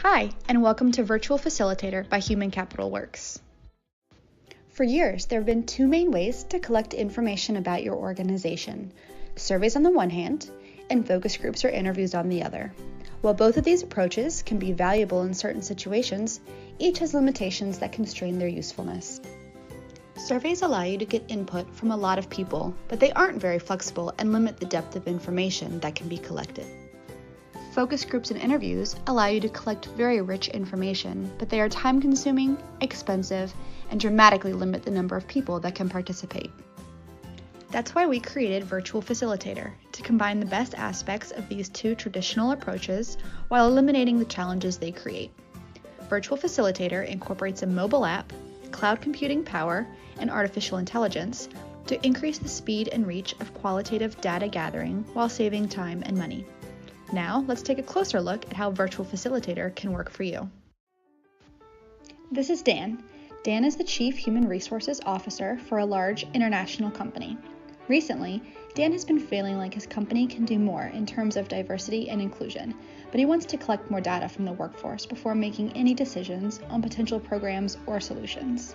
Hi, and welcome to Virtual Facilitator by HumanCapitalWorks. For years, there have been two main ways to collect information about your organization: surveys on the one hand, and focus groups or interviews on the other. While both of these approaches can be valuable in certain situations, each has limitations that constrain their usefulness. Surveys allow you to get input from a lot of people, but they aren't very flexible and limit the depth of information that can be collected. Focus groups and interviews allow you to collect very rich information, but they are time-consuming, expensive, and dramatically limit the number of people that can participate. That's why we created Virtual Facilitator, to combine the best aspects of these two traditional approaches while eliminating the challenges they create. Virtual Facilitator incorporates a mobile app, cloud computing power, and artificial intelligence to increase the speed and reach of qualitative data gathering while saving time and money. Now, let's take a closer look at how Virtual Facilitator can work for you. This is Dan. Dan is the Chief Human Resources Officer for a large international company. Recently, Dan has been feeling like his company can do more in terms of diversity and inclusion, but he wants to collect more data from the workforce before making any decisions on potential programs or solutions.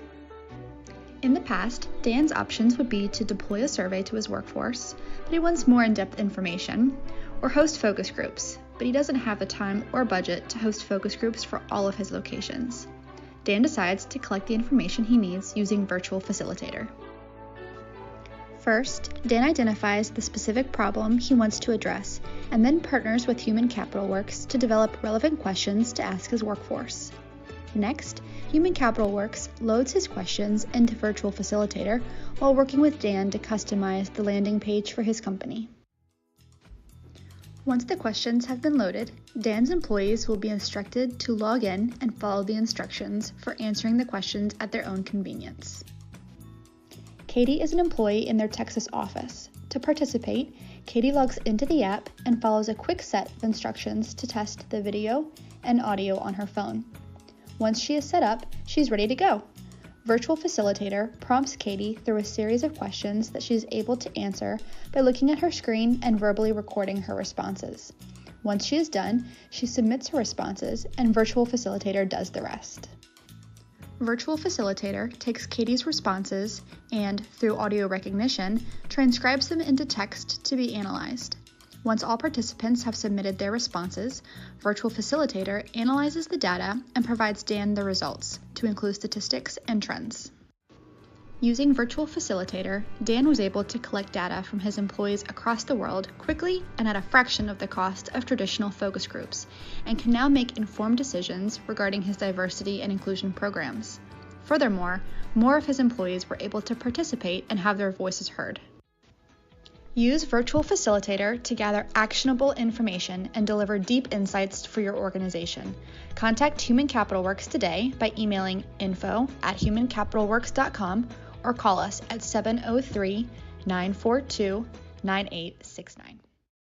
In the past, Dan's options would be to deploy a survey to his workforce, but he wants more in-depth information, or host focus groups, but he doesn't have the time or budget to host focus groups for all of his locations. Dan decides to collect the information he needs using Virtual Facilitator. First, Dan identifies the specific problem he wants to address, and then partners with HumanCapitalWorks to develop relevant questions to ask his workforce. Next, HumanCapitalWorks loads his questions into Virtual Facilitator while working with Dan to customize the landing page for his company. Once the questions have been loaded, Dan's employees will be instructed to log in and follow the instructions for answering the questions at their own convenience. Katie is an employee in their Texas office. To participate, Katie logs into the app and follows a quick set of instructions to test the video and audio on her phone. Once she is set up, she's ready to go. Virtual Facilitator prompts Katie through a series of questions that she is able to answer by looking at her screen and verbally recording her responses. Once she is done, she submits her responses, and Virtual Facilitator does the rest. Virtual Facilitator takes Katie's responses and, through audio recognition, transcribes them into text to be analyzed. Once all participants have submitted their responses, Virtual Facilitator analyzes the data and provides Dan the results, to include statistics and trends. Using Virtual Facilitator, Dan was able to collect data from his employees across the world quickly and at a fraction of the cost of traditional focus groups, and can now make informed decisions regarding his diversity and inclusion programs. Furthermore, more of his employees were able to participate and have their voices heard. Use Virtual Facilitator to gather actionable information and deliver deep insights for your organization. Contact HumanCapitalWorks today by emailing info@humancapitalworks.com or call us at 703-942-9869.